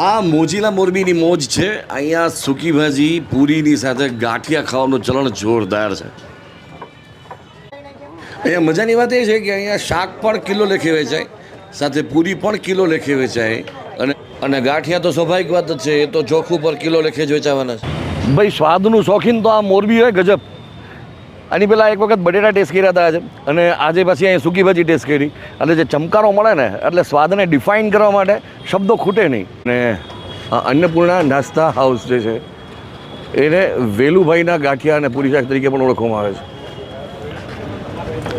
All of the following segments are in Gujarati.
આ મોજીલા મોરબીની મોજ છે. અહીંયા સૂકી ભાજી પૂરીની સાથે ગાંઠિયા ખાવાનું ચલણ જોરદાર છે. અહીંયા મજાની વાત એ છે કે અહીંયા શાક પણ કિલો લેખે વેચાય, સાથે પૂરી પણ કિલો લેખે વેચાય, અને ગાંઠિયા તો સ્વાભાવિક વાત જ છે, એ તો ચોખ્ખું પર કિલો લેખે જ વેચાવાના છે. ભાઈ સ્વાદનું શોખીન તો આ મોરબી હોય ગજબ. આની પહેલાં એક વખત બટેટા ટેસ્ટ કર્યા હતા આજે, અને આજે પછી અહીંયા સૂકી ભાજી ટેસ્ટ કરી, એટલે જે ચમકારો મળે ને એટલે સ્વાદને ડિફાઇન કરવા માટે શબ્દો ખૂટે નહીં. અને અન્નપૂર્ણા નાસ્તા હાઉસ જે છે એને વેલુભાઈના ગાંઠિયા અને પૂરી શાક તરીકે પણ ઓળખવામાં આવે છે.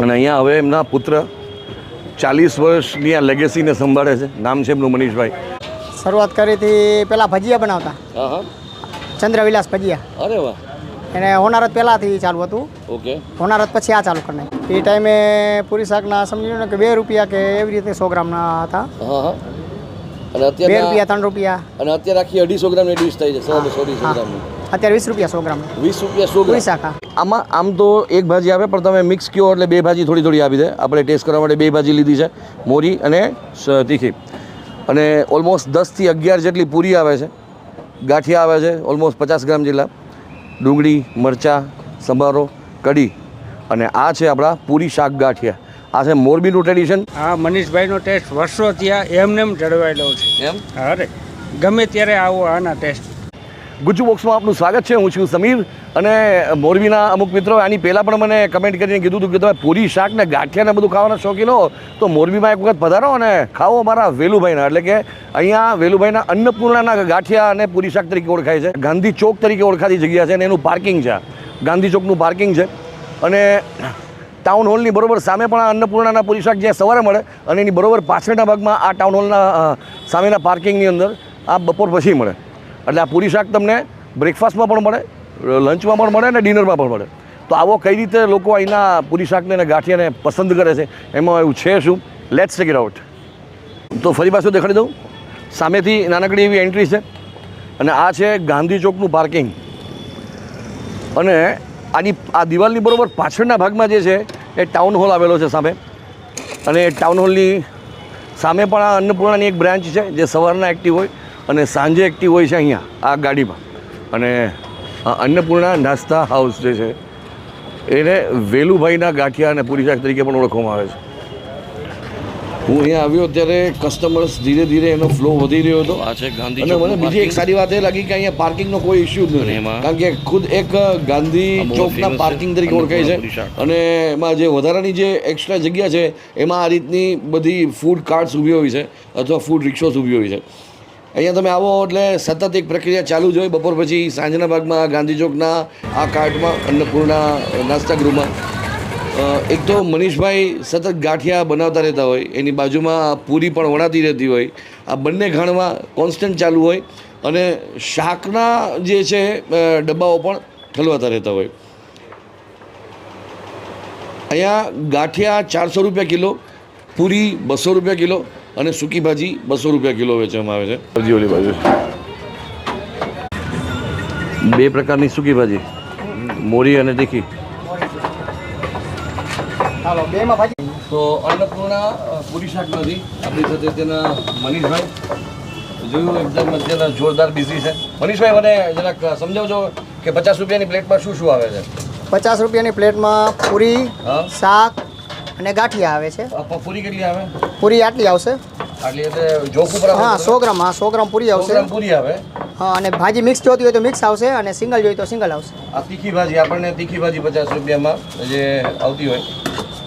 અને અહીંયા હવે એમના પુત્ર 40 વર્ષની આ લેગેસીને સંભાળે છે. નામ છે એમનું મનીષભાઈ. શરૂઆત કરી હતી પહેલાં ભજીયા બનાવતા, ચંદ્રવિલાસ ભજીયા. અરે વાહ. એને હોનારત પહેલાંથી ચાલુ હતું. ઓકે. હોનારત પછી આ ચાલુ કરી નાખ્યું. એ ટાઈમે પૂરી શાકના સમજી લો ને કે 2 રૂપિયા કે એવી રીતે 100 ગ્રામના હતા. અને અત્યારે 2 રૂપિયા 3 રૂપિયા. અને અત્યારે આખી 250 ગ્રામની ડીશ થઈ છે. 100-250 ગ્રામની અત્યારે 20 રૂપિયા 100 ગ્રામ. 20 રૂપિયા 100 પૂરી શાક. આમાં આમ તો એક ભાજી આવે, પણ તમે મિક્સ કહો એટલે 2 ભાજી થોડી થોડી આપી દે. આપણે ટેસ્ટ કરવા માટે 2 ભાજી લીધી છે, મોરી અને તીખી. અને ઓલમોસ્ટ 10થી 11 જેટલી પૂરી આવે છે, ગાંઠિયા આવે છે ઓલમોસ્ટ 50 ગ્રામ જેટલા, ડુંગળી, મરચાં, સંભારો, કઢી, અને આ છે આપણા પૂરી શાક ગાંઠિયા. આ છે મોરબીનું ટ્રેડિશન. હા, મનીષભાઈનો ટેસ્ટ વર્ષો ત્યાં એમને જળવાયેલો છે. એમ? અરે ગમે ત્યારે આવો આના ટેસ્ટ. ગુજ્જુ બોક્સમાં આપનું સ્વાગત છે. હું છું સમીર. અને મોરબીના અમુક મિત્રો આની પહેલાં પણ મને કમેન્ટ કરીને કીધું હતું કે તમે પૂરી શાક ને ગાંઠિયા ને બધું ખાવાના શોખીન હો તો મોરબીમાં એક વખત પધારો અને ખાઓ મારા વેલુભાઈના. એટલે કે અહીંયા વેલુભાઈના અન્નપૂર્ણાના ગાંઠિયા અને પૂરી શાક તરીકે ઓળખાય છે. ગાંધી ચોક તરીકે ઓળખાતી જગ્યા છે, અને એનું પાર્કિંગ છે. ગાંધી ચોકનું પાર્કિંગ છે, અને ટાઉન હોલની બરોબર સામે પણ આ અન્નપૂર્ણાના પૂરી શાક જ્યાં સવારે મળે, અને એની બરોબર પાછળના ભાગમાં આ ટાઉન હોલના સામેના પાર્કિંગની અંદર આ બપોર પછી મળે. એટલે આ પૂરી શાક તમને બ્રેકફાસ્ટમાં પણ મળે, લંચમાં પણ મળે, અને ડિનરમાં પણ મળે. તો આવો કઈ રીતે લોકો અહીંના પૂરી શાકને અને ગાંઠિયાને પસંદ કરે છે, એમાં એવું છે શું, લેટ્સ ચેક ઇટ આઉટ. તો ફરી પાછું દેખાડી દઉં. સામેથી નાનકડી એવી એન્ટ્રી છે, અને આ છે ગાંધી ચોકનું પાર્કિંગ. અને આ દિવાલની બરોબર પાછળના ભાગમાં જે છે એ ટાઉન હોલ આવેલો છે સામે. અને ટાઉન હોલની સામે પણ આ અન્નપૂર્ણાની એક બ્રાન્ચ છે જે સવારના એક્ટિવ હોય અને સાંજે એક્ટિવ હોય છે અહીંયા આ ગાડીમાં. અને અન્નપૂર્ણા નાસ્તા હાઉસ જે છે એને વેલુભાઈના ગાંઠિયા અને પૂરી શાક તરીકે પણ ઓળખવામાં આવે છે. હું અહીંયા આવ્યો ત્યારે કસ્ટમર્સ ધીરે ધીરે એનો ફ્લો વધી રહ્યો હતો. આ છે ગાંધી. અને મને બીજી એક સારી વાત એ લાગી કે અહીંયા પાર્કિંગનો કોઈ ઇસ્યુ જ નથી, કારણ કે ખુદ એક ગાંધી ચોકના પાર્કિંગ તરીકે ઓળખાય છે. અને એમાં જે વધારાની જે એક્સ્ટ્રા જગ્યા છે એમાં આ રીતની બધી ફૂડ કાર્ટ્સ ઊભી હોય છે, અથવા ફૂડ રિક્ષોસ ઊભી હોય છે. અહીંયા તમે આવો એટલે સતત એક પ્રક્રિયા ચાલુ જ હોય. બપોર પછી સાંજના ભાગમાં ગાંધી ચોકના આ કાર્ટમાં અન્નપૂર્ણા નાસ્તા ગૃહમાં એક તો મનીષભાઈ સતત ગાંઠિયા બનાવતા રહેતા હોય, એની બાજુમાં પૂરી પણ વણાતી રહેતી હોય, આ બંને ઘાણમાં કોન્સ્ટન્ટ ચાલુ હોય, અને શાકના જે છે ડબ્બાઓ પણ ઠલવાતા રહેતા હોય. અહીંયા ગાંઠિયા 400 રૂપિયા કિલો, પૂરી 200 રૂપિયા કિલો, અને સૂકી ભાજી 200 રૂપિયા કિલો વેચવામાં આવે છે. ઓલી બાજુ 2 પ્રકારની સૂકી ભાજી, મોરી અને તીખી. હાલો, 2માં ભાજી. તો અન્નપૂર્ણા પૂરી શાક નથી આપણી સાથે તેના મનીષભાઈ. જોયું એકદમ અત્યારે જોરદાર બિઝી છે. મનીષભાઈ, મને જરાક સમજાવજો કે 50 રૂપિયાની પ્લેટમાં શું શું આવે છે? 50 રૂપિયાની પ્લેટમાં પૂરી, શાક અને ગાંઠિયા આવે છે. પૂરી કેટલી આવે? પૂરી આટલી આવશે. આટલી એટલે જોખું પર? હા, 100 ગ્રામ. હા, 100 ગ્રામ પૂરી આવશે. 100 ગ્રામ પૂરી આવે. હા, અને ભાજી મિક્સ જોતી હોય તો મિક્સ આવશે, અને સિંગલ જોઈએ તો સિંગલ આવશે. આ તીખી ભાજી, આપણને તીખી ભાજી 50 રૂપિયામાં જે આવતી હોય.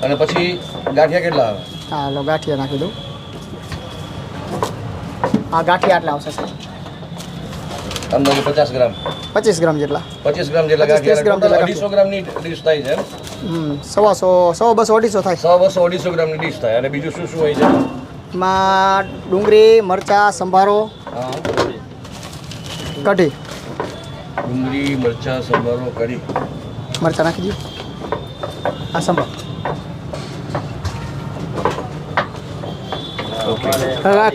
અને પછી ગાંઠિયા કેટલા આવે? હા, લો ગાંઠિયા નાખી દઉં. હા, ગાંઠિયા આટલા આવશે સર. અંદાજે 50 ગ્રામ, 25 ગ્રામ જેટલા. 25 ગ્રામ જેટલા ગાંઠિયા. 250 ગ્રામની ડીશ થાય છે. 100, 200, 250 થાય. 100, 200, 250 ગ્રામની ડીશ થાય. અને બીજું શું શું હોય છે એમાં? ડુંગળી, મરચાં, સંભારો, કઢી. ડુંગળી, મરચાં, સંભારો, કઢી. મરચાં નાખી દો. આ સંભાર.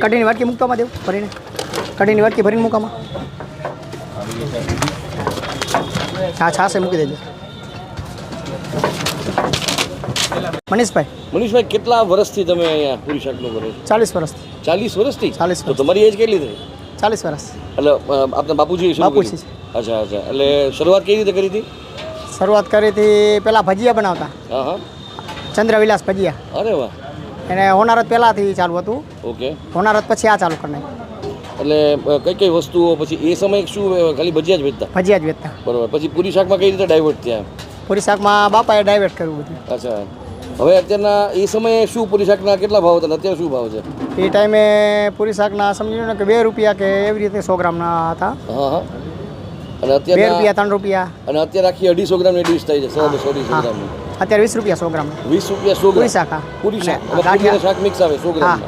કઢીની વાટકી મૂકવામાં દેવું ભરીને. કઢીની વાટકી ભરીને મૂકવામાં. હા, છાશે મૂકી દેજો. મનીષભાઈ, કેટલા વર્ષથી તમે અહીંયા પૂરી શાકનું કરો છો? 40 વર્ષથી. 40 વર્ષથી? 40 તો તમારી એજ કેટલી થઈ? 40 વર્ષ. એટલે આપના બાપુજી શરૂ બાપુજી કર્યું? અચ્છા અચ્છા. એટલે શરૂઆત કઈ રીતે કરી હતી? શરૂઆત કરી હતી પહેલાં ભજીયા બનાવતા, હા હા. ચંદ્રવિલાસ ભજીયા. અરે વાહ. એને હોનારત પહેલાંથી ચાલુ હતું, ઓકે. હોનારત પછી આ ચાલુ કરી નાખ્યું. એટલે કઈ કઈ વસ્તુઓ પછી એ સમયે શું ખાલી ભજીયા જ વેચતા? ભજીયા જ વેચતા. બરોબર. પછી પૂરી શાકમાં કઈ રીતે ડાયવર્ટ થયા? પૂરી શાકમાં બાપાએ ડાયવર્ટ કર્યું બધું. અચ્છા. હવે અત્યારના એ સમયે શું પૂરી શાકના કેટલા ભાવ હતા અને અત્યારે શું ભાવ છે? એ ટાઈમે પૂરી શાકના સમજી લો ને કે 2 રૂપિયા કે એવી રીતે 100 ગ્રામના હતા. હા હા. અને 2 અત્યારે રૂપિયા 3 રૂપિયા. અને અત્યારે આખી 250 ગ્રામની ડીશ થાય છે. 100-250 હા. ગ્રામની. અત્યારે 20 રૂપિયા 100 ગ્રામ. 20 રૂપિયા 100 પૂરી ગ્રામ શાક, હા. પૂરી શાક અને અને પૂરી અને શાક મિક્સ આવે 100 ગ્રામમાં.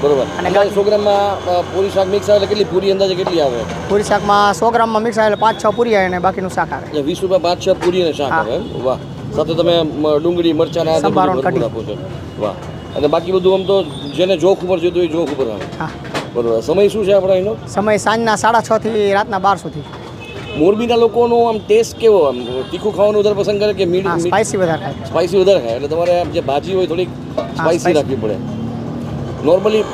બરોબર. અને અને 100 ગ્રામમાં પૂરી શાક મિક્સ આવે એટલે કેટલી પૂરી અંદાજે કેટલી આવે? પૂરી શાકમાં 100 ગ્રામમાં મિક્સ આવે એટલે 5-6 પૂરી આવે અને બાકીનું શાક આવે. એટલે 20 રૂપિયા 5-6 પૂરી અને શાક હા. આવે. વાહ. સાથે તમે ડુંગળી મરચાં ને આ બધું સંભારો, ભરપૂર કઢી. આપો છો. વાહ. અને બાકી બધું આમ તો જેને જોખ ઉપર જોઈતું હોય જોખ ઉપર આવે. હા. બરોબર. સમય શું છે આપણા એનો? સમય સાંજના 6:30 થી રાતના 12 સુધી. મોરબીના લોકોનો આમ ટેસ્ટ કેવો? આમ તીખું ખાવાનું વધારે પસંદ કરે કે હા, મીડિયમ? સ્પાઇસી વધારે ખાય. સ્પાઇસી વધારે ખાય એટલે તમારે આમ જે ભાજી હોય થોડીક સ્પાઇસી spicy. રાખવી પડે. નોર્મલી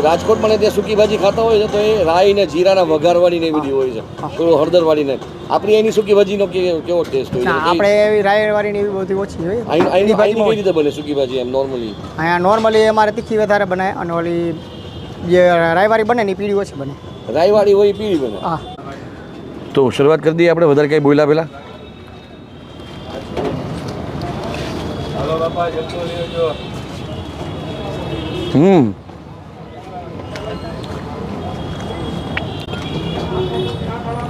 રાજકોટમાં ને ત્યાં સૂકી ભાજી ખાતા હોય છે તો એ રાઈ ને જીરાના વઘારવાળી ને એ બધી હોય છે, થોડું હળદરવાળી ને. આપણી એની સૂકી ભાજીનો કેવો ટેસ્ટ હોય ના, છે? આપણે એવી રાયવાળી ને એવી બધી ઓછી હોય. આની કઈ રીતે બને સૂકી ભાજી એમ નોર્મલી? અહીંયા નોર્મલી અમારે તીખી વધારે બને અને ઓલી જે રાયવાળી બને ને એ પીળી ઓછી બને. રાઈવાળી હોય એ પીળી બને. હા. તો શરૂઆત કરી દઈએ આપણે, વધારે કંઈ બોલ્યા પહેલાં?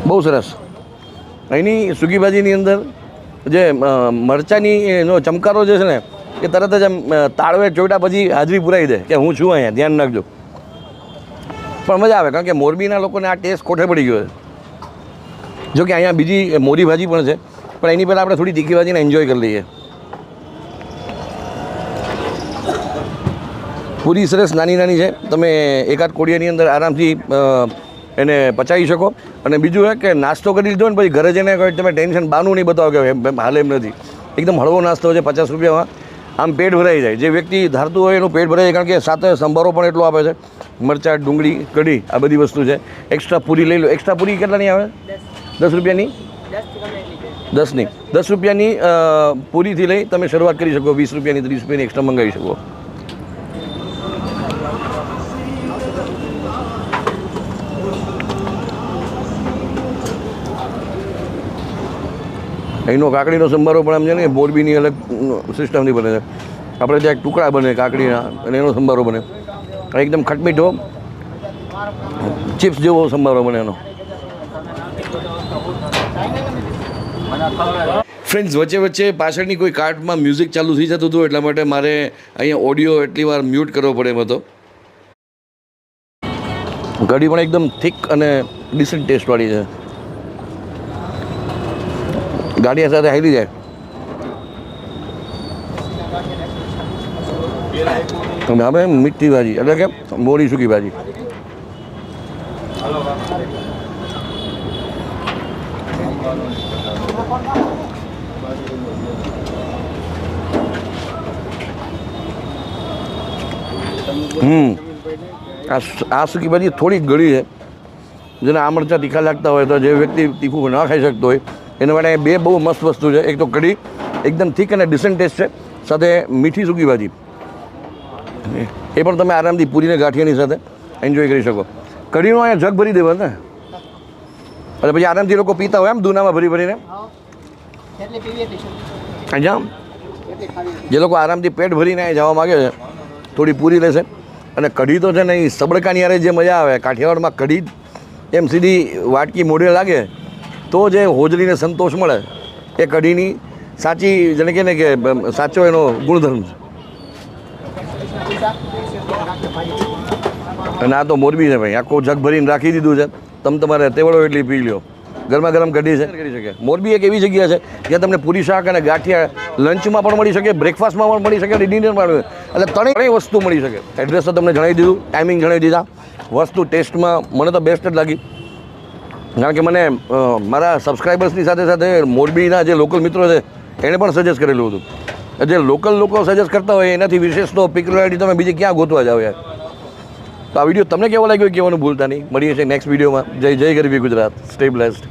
બહુ સરસ. અહીંની સૂકી ભાજીની અંદર જે મરચાંની એનો ચમકારો જે છે ને એ તરત જ આમ તાળવે ચોટ્યા પછી હાજરી પુરાઈ દે કે હું છું અહીંયા, ધ્યાન રાખજો. પણ મજા આવે કારણ કે મોરબીના લોકોને આ ટેસ્ટ કોઠે પડી ગયો છે. જો કે અહીંયા બીજી મોરી ભાજી પણ છે, પણ એની પહેલાં આપણે થોડી તીખી ભાજીને એન્જોય કરી લઈએ. પૂરી સરસ નાની નાની છે, તમે એકાદ કોડિયાની અંદર આરામથી એને પચાવી શકો. અને બીજું એ કે નાસ્તો કરી લીધો ને પછી ઘરે જઈને કોઈ તમે ટેન્શન બાનું નહીં બતાવો કે હાલે એમ નથી. એકદમ હળવો નાસ્તો છે, 50 રૂપિયામાં આમ પેટ ભરાઈ જાય. જે વ્યક્તિ ધારતું હોય એનું પેટ ભરાઈ જાય, કારણ કે સાથે સંભારો પણ એટલો આપે છે, મરચાં, ડુંગળી, કઢી, આ બધી વસ્તુ છે. એક્સ્ટ્રા પૂરી લઈ લો. એક્સ્ટ્રા પૂરી કેટલાની આવે? 10 રૂપિયાની? 10ની 10 રૂપિયાની પૂરીથી લઈ તમે શરૂઆત કરી શકો. 20 રૂપિયાની, 30 રૂપિયાની એક્સ્ટ્રા મંગાવી શકો. અહીંનો કાકડીનો સંભારો પણ આમ છે ને મોરબીની અલગ સિસ્ટમથી બને છે. આપણે ત્યાં ટુકડા બને કાકડીના અને એનો સંભારો બને, એકદમ ખટમીઠો ચિપ્સ જેવો સંભારો બને એનો. ફ્રેન્ડ્સ, વચ્ચે વચ્ચે પાછળની કોઈ કાર્ટમાં મ્યુઝિક ચાલુ થઈ જતું હતું, એટલા માટે મારે અહીંયા ઓડિયો એટલી વાર મ્યુટ કરવો પડે એમ હતો. કઢી પણ એકદમ થીક અને ડિસન્ટ ટેસ્ટવાળી છે. ગાડિયા સાથે હાલી જાય. અને હવે મીઠી ભાજી એટલે કે મોરી સૂકી ભાજી. આ સૂકી ભાજી થોડી ગળી છે. જેને આ મરચાં તીખા લાગતા હોય તો જે વ્યક્તિ તીખું ના ખાઈ શકતો હોય એના માટે બે બહુ મસ્ત વસ્તુ છે. એક તો કઢી એકદમ થીક અને ડિસન્ટ ટેસ્ટ છે, સાથે મીઠી સૂકી ભાજી એ પણ તમે આરામથી પૂરીને ગાંઠિયાની સાથે એન્જોય કરી શકો. કઢીનો અહીંયા જગ ભરી દેવા ને એટલે પછી આરામથી લોકો પીતા હોય એમ દૂનામાં ભરી ભરીને. અહીંયા જે લોકો આરામથી પેટ ભરીને અહીં જવા માગે છે થોડી પૂરી લેશે. અને કઢી તો છે ને એ સબડકાની યારે જે મજા આવે કાઠિયાવાડમાં કઢી એમ સીધી વાટકી મોઢે લાગે તો જે હોજરીને સંતોષ મળે એ કઢીની સાચી જેને કહે ને કે સાચો એનો ગુણધર્મ છે. અને આ તો મોરબી છે ભાઈ, આખો જગ ભરીને રાખી દીધું છે. તમે તમારે તેવડો એટલી પી લ્યો. ગરમા ગરમ કઢી છે કરી શકે. મોરબી એક એવી જગ્યા છે જ્યાં તમને પૂરી શાક અને ગાંઠિયા લંચમાં પણ મળી શકે, બ્રેકફાસ્ટમાં પણ મળી શકે અને ડિનરમાં પણ. એટલે ત્રણેય વસ્તુ મળી શકે. એડ્રેસ તો તમને જણાવી દીધું, ટાઈમિંગ જણાવી દીધા. વસ્તુ ટેસ્ટમાં મને તો બેસ્ટ જ લાગી, કારણ કે મને મારા સબસ્ક્રાઈબર્સની સાથે સાથે મોરબીના જે લોકલ મિત્રો છે એણે પણ સજેસ્ટ કરેલું હતું. જે લોકલ લોકો સજેસ્ટ કરતા હોય એનાથી વિશેષ તો પિક્યુલારિટી તમે બીજી ક્યાં ગોતવા જાઓ યાર. તો આ વિડીયો તમને કેવો લાગ્યો એ કહેવાનું ભૂલતા નહીં. મળીએ છીએ નેક્સ્ટ વિડીયોમાં. જય જય ગરવી ગુજરાત. Stay blessed.